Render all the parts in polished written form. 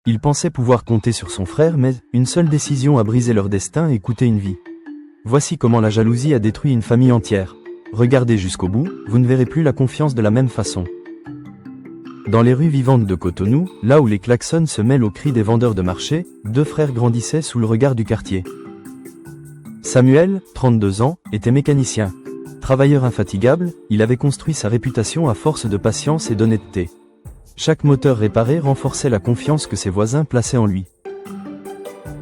Il pensait pouvoir compter sur son frère, mais une seule décision a brisé leur destin et coûté une vie. Voici comment la jalousie a détruit une famille entière. Regardez jusqu'au bout, vous ne verrez plus la confiance de la même façon. Dans les rues vivantes de Cotonou, là où les klaxons se mêlent aux cris des vendeurs de marché, deux frères grandissaient sous le regard du quartier. Samuel, 32 ans, était mécanicien. Travailleur infatigable, il avait construit sa réputation à force de patience et d'honnêteté. Chaque moteur réparé renforçait la confiance que ses voisins plaçaient en lui.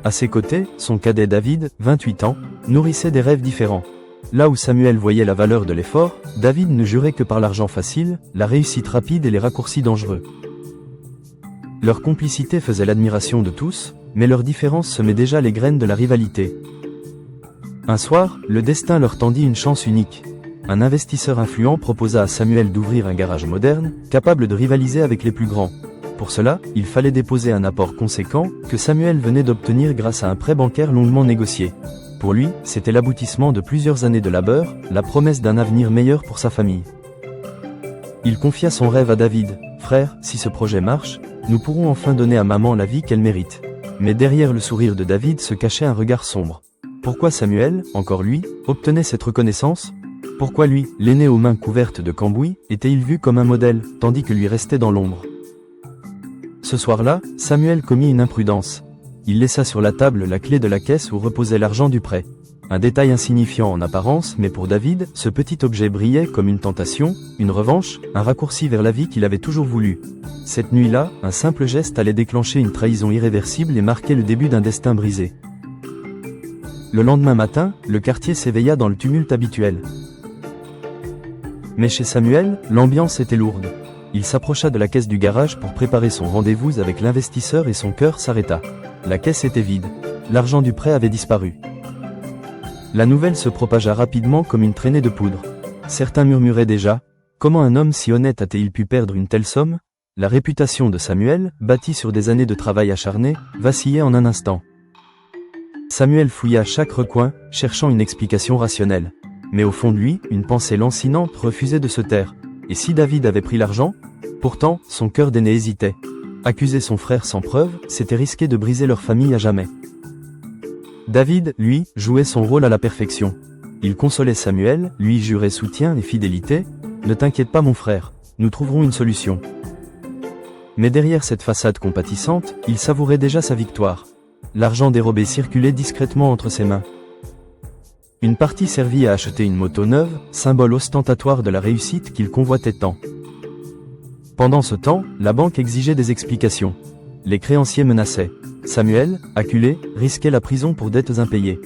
À ses côtés, son cadet David, 28 ans, nourrissait des rêves différents. Là où Samuel voyait la valeur de l'effort, David ne jurait que par l'argent facile, la réussite rapide et les raccourcis dangereux. Leur complicité faisait l'admiration de tous, mais leur différence semait déjà les graines de la rivalité. Un soir, le destin leur tendit une chance unique. Un investisseur influent proposa à Samuel d'ouvrir un garage moderne, capable de rivaliser avec les plus grands. Pour cela, il fallait déposer un apport conséquent, que Samuel venait d'obtenir grâce à un prêt bancaire longuement négocié. Pour lui, c'était l'aboutissement de plusieurs années de labeur, la promesse d'un avenir meilleur pour sa famille. Il confia son rêve à David. « Frère, si ce projet marche, nous pourrons enfin donner à maman la vie qu'elle mérite. » Mais derrière le sourire de David se cachait un regard sombre. Pourquoi Samuel, encore lui, obtenait cette reconnaissance ? Pourquoi lui, l'aîné aux mains couvertes de cambouis, était-il vu comme un modèle, tandis que lui restait dans l'ombre ? Ce soir-là, Samuel commit une imprudence. Il laissa sur la table la clé de la caisse où reposait l'argent du prêt. Un détail insignifiant en apparence, mais pour David, ce petit objet brillait comme une tentation, une revanche, un raccourci vers la vie qu'il avait toujours voulu. Cette nuit-là, un simple geste allait déclencher une trahison irréversible et marquer le début d'un destin brisé. Le lendemain matin, le quartier s'éveilla dans le tumulte habituel. Mais chez Samuel, l'ambiance était lourde. Il s'approcha de la caisse du garage pour préparer son rendez-vous avec l'investisseur et son cœur s'arrêta. La caisse était vide. L'argent du prêt avait disparu. La nouvelle se propagea rapidement comme une traînée de poudre. Certains murmuraient déjà « Comment un homme si honnête a-t-il pu perdre une telle somme ?» La réputation de Samuel, bâtie sur des années de travail acharné, vacillait en un instant. Samuel fouilla chaque recoin, cherchant une explication rationnelle. Mais au fond de lui, une pensée lancinante refusait de se taire. Et si David avait pris l'argent ? Pourtant, son cœur d'aîné hésitait. Accuser son frère sans preuve, c'était risquer de briser leur famille à jamais. David, lui, jouait son rôle à la perfection. Il consolait Samuel, lui jurait soutien et fidélité. « Ne t'inquiète pas mon frère, nous trouverons une solution. » Mais derrière cette façade compatissante, il savourait déjà sa victoire. L'argent dérobé circulait discrètement entre ses mains. Une partie servit à acheter une moto neuve, symbole ostentatoire de la réussite qu'il convoitait tant. Pendant ce temps, la banque exigeait des explications. Les créanciers menaçaient. Samuel, acculé, risquait la prison pour dettes impayées.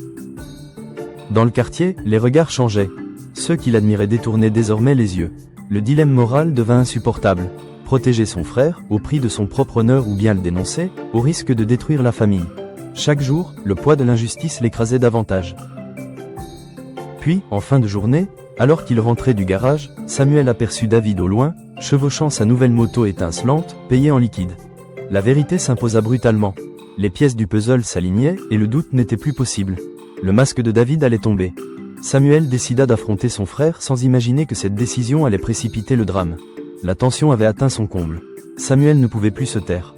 Dans le quartier, les regards changeaient. Ceux qui l'admiraient détournaient désormais les yeux. Le dilemme moral devint insupportable. Protéger son frère, au prix de son propre honneur ou bien le dénoncer, au risque de détruire la famille. Chaque jour, le poids de l'injustice l'écrasait davantage. Puis, en fin de journée, alors qu'il rentrait du garage, Samuel aperçut David au loin, chevauchant sa nouvelle moto étincelante, payée en liquide. La vérité s'imposa brutalement. Les pièces du puzzle s'alignaient et le doute n'était plus possible. Le masque de David allait tomber. Samuel décida d'affronter son frère sans imaginer que cette décision allait précipiter le drame. La tension avait atteint son comble. Samuel ne pouvait plus se taire.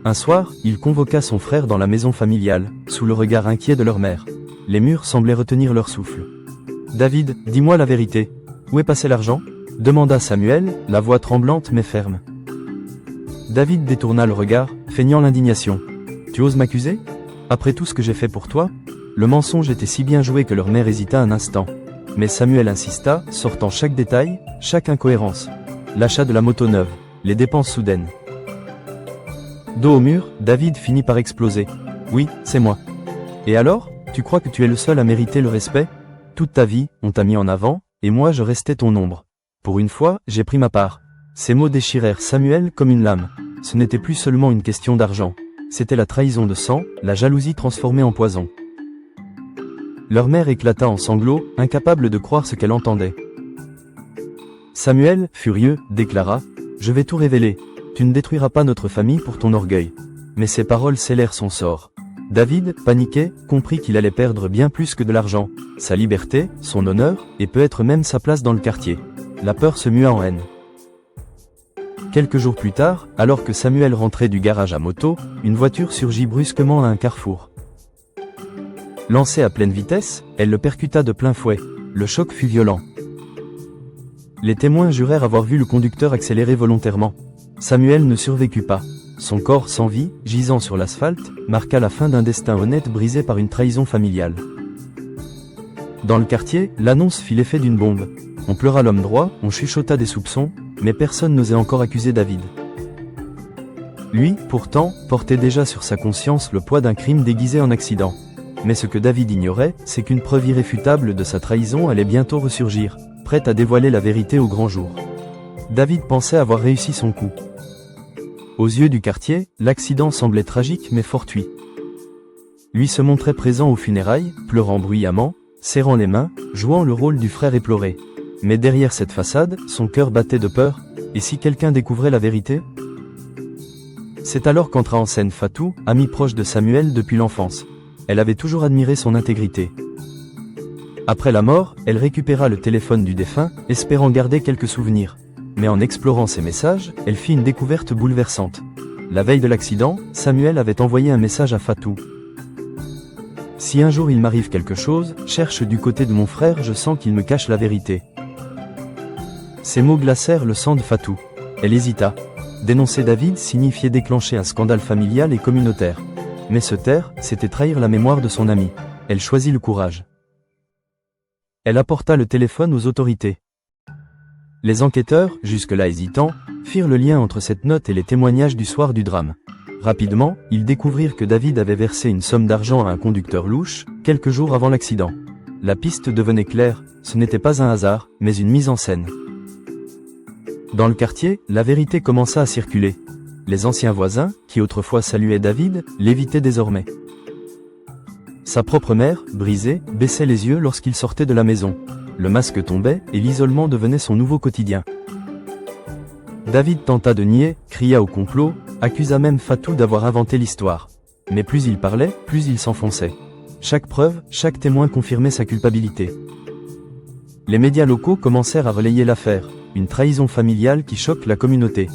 Un soir, il convoqua son frère dans la maison familiale, sous le regard inquiet de leur mère. Les murs semblaient retenir leur souffle. « David, dis-moi la vérité. Où est passé l'argent ?» demanda Samuel, la voix tremblante mais ferme. David détourna le regard, feignant l'indignation. « Tu oses m'accuser ? Après tout ce que j'ai fait pour toi ?» Le mensonge était si bien joué que leur mère hésita un instant. Mais Samuel insista, sortant chaque détail, chaque incohérence. L'achat de la moto neuve, les dépenses soudaines. Dos au mur, David finit par exploser. « Oui, c'est moi. Et alors ? Tu crois que tu es le seul à mériter le respect ? Toute ta vie, on t'a mis en avant, et moi je restais ton ombre. Pour une fois, j'ai pris ma part. » Ces mots déchirèrent Samuel comme une lame. Ce n'était plus seulement une question d'argent. C'était la trahison de sang, la jalousie transformée en poison. Leur mère éclata en sanglots, incapable de croire ce qu'elle entendait. Samuel, furieux, déclara « Je vais tout révéler. Tu ne détruiras pas notre famille pour ton orgueil. » Mais ces paroles scellèrent son sort. David, paniqué, comprit qu'il allait perdre bien plus que de l'argent, sa liberté, son honneur, et peut-être même sa place dans le quartier. La peur se mua en haine. Quelques jours plus tard, alors que Samuel rentrait du garage à moto, une voiture surgit brusquement à un carrefour. Lancée à pleine vitesse, elle le percuta de plein fouet. Le choc fut violent. Les témoins jurèrent avoir vu le conducteur accélérer volontairement. Samuel ne survécut pas. Son corps sans vie, gisant sur l'asphalte, marqua la fin d'un destin honnête brisé par une trahison familiale. Dans le quartier, l'annonce fit l'effet d'une bombe. On pleura l'homme droit, on chuchota des soupçons, mais personne n'osait encore accuser David. Lui, pourtant, portait déjà sur sa conscience le poids d'un crime déguisé en accident. Mais ce que David ignorait, c'est qu'une preuve irréfutable de sa trahison allait bientôt ressurgir, prête à dévoiler la vérité au grand jour. David pensait avoir réussi son coup. Aux yeux du quartier, l'accident semblait tragique mais fortuit. Lui se montrait présent aux funérailles, pleurant bruyamment, serrant les mains, jouant le rôle du frère éploré. Mais derrière cette façade, son cœur battait de peur, et si quelqu'un découvrait la vérité ? C'est alors qu'entra en scène Fatou, amie proche de Samuel depuis l'enfance. Elle avait toujours admiré son intégrité. Après la mort, elle récupéra le téléphone du défunt, espérant garder quelques souvenirs. Mais en explorant ses messages, elle fit une découverte bouleversante. La veille de l'accident, Samuel avait envoyé un message à Fatou. « Si un jour il m'arrive quelque chose, cherche du côté de mon frère, je sens qu'il me cache la vérité. » Ces mots glacèrent le sang de Fatou. Elle hésita. Dénoncer David signifiait déclencher un scandale familial et communautaire. Mais se taire, c'était trahir la mémoire de son ami. Elle choisit le courage. Elle apporta le téléphone aux autorités. Les enquêteurs, jusque-là hésitants, firent le lien entre cette note et les témoignages du soir du drame. Rapidement, ils découvrirent que David avait versé une somme d'argent à un conducteur louche, quelques jours avant l'accident. La piste devenait claire, ce n'était pas un hasard, mais une mise en scène. Dans le quartier, la vérité commença à circuler. Les anciens voisins, qui autrefois saluaient David, l'évitaient désormais. Sa propre mère, brisée, baissait les yeux lorsqu'il sortait de la maison. Le masque tombait, et l'isolement devenait son nouveau quotidien. David tenta de nier, cria au complot, accusa même Fatou d'avoir inventé l'histoire. Mais plus il parlait, plus il s'enfonçait. Chaque preuve, chaque témoin confirmait sa culpabilité. Les médias locaux commencèrent à relayer l'affaire, une trahison familiale qui choque la communauté.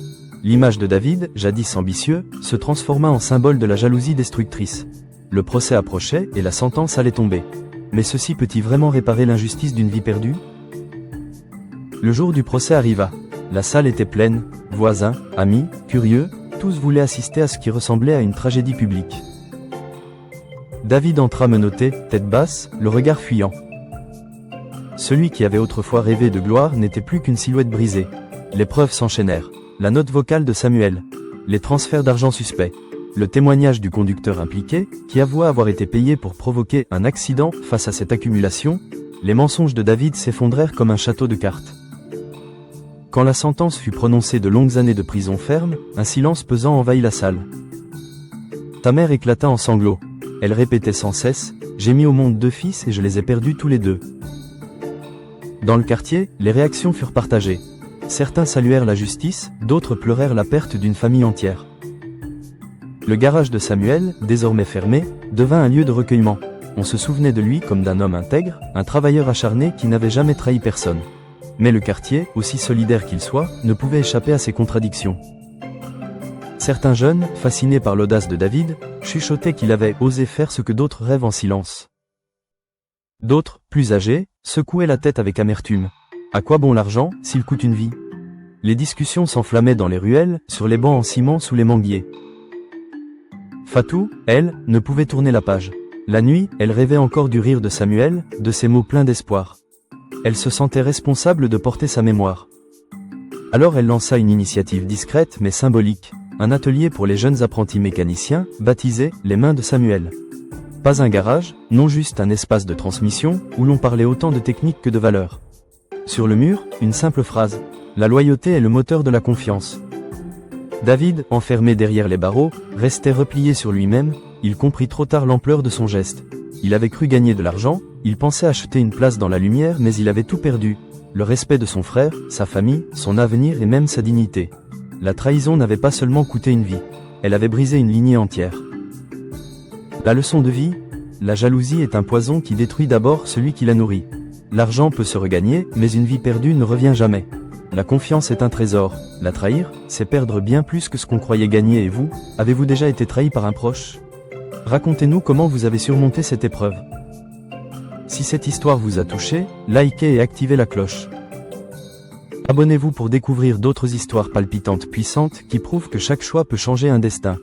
L'image de David, jadis ambitieux, se transforma en symbole de la jalousie destructrice. Le procès approchait et la sentence allait tomber. Mais ceci peut-il vraiment réparer l'injustice d'une vie perdue ? Le jour du procès arriva. La salle était pleine, voisins, amis, curieux, tous voulaient assister à ce qui ressemblait à une tragédie publique. David entra menotté, tête basse, le regard fuyant. Celui qui avait autrefois rêvé de gloire n'était plus qu'une silhouette brisée. Les preuves s'enchaînèrent. La note vocale de Samuel. Les transferts d'argent suspects. Le témoignage du conducteur impliqué, qui avoua avoir été payé pour provoquer un accident. Face à cette accumulation, les mensonges de David s'effondraient comme un château de cartes. Quand la sentence fut prononcée de longues années de prison ferme, un silence pesant envahit la salle. Ta mère éclata en sanglots. Elle répétait sans cesse, « J'ai mis au monde 2 fils et je les ai perdus tous les 2. » Dans le quartier, les réactions furent partagées. Certains saluèrent la justice, d'autres pleurèrent la perte d'une famille entière. Le garage de Samuel, désormais fermé, devint un lieu de recueillement. On se souvenait de lui comme d'un homme intègre, un travailleur acharné qui n'avait jamais trahi personne. Mais le quartier, aussi solidaire qu'il soit, ne pouvait échapper à ses contradictions. Certains jeunes, fascinés par l'audace de David, chuchotaient qu'il avait osé faire ce que d'autres rêvent en silence. D'autres, plus âgés, secouaient la tête avec amertume. À quoi bon l'argent, s'il coûte une vie ? Les discussions s'enflammaient dans les ruelles, sur les bancs en ciment sous les manguiers. Fatou, elle, ne pouvait tourner la page. La nuit, elle rêvait encore du rire de Samuel, de ses mots pleins d'espoir. Elle se sentait responsable de porter sa mémoire. Alors elle lança une initiative discrète mais symbolique, un atelier pour les jeunes apprentis mécaniciens, baptisé « Les mains de Samuel ». Pas un garage, non juste un espace de transmission, où l'on parlait autant de technique que de valeur. Sur le mur, une simple phrase. La loyauté est le moteur de la confiance. David, enfermé derrière les barreaux, restait replié sur lui-même, il comprit trop tard l'ampleur de son geste. Il avait cru gagner de l'argent, il pensait acheter une place dans la lumière mais il avait tout perdu. Le respect de son frère, sa famille, son avenir et même sa dignité. La trahison n'avait pas seulement coûté une vie, elle avait brisé une lignée entière. La leçon de vie, la jalousie est un poison qui détruit d'abord celui qui la nourrit. L'argent peut se regagner, mais une vie perdue ne revient jamais. La confiance est un trésor. La trahir, c'est perdre bien plus que ce qu'on croyait gagner. Et vous, avez-vous déjà été trahi par un proche? Racontez-nous comment vous avez surmonté cette épreuve. Si cette histoire vous a touché, likez et activez la cloche. Abonnez-vous pour découvrir d'autres histoires palpitantes puissantes qui prouvent que chaque choix peut changer un destin.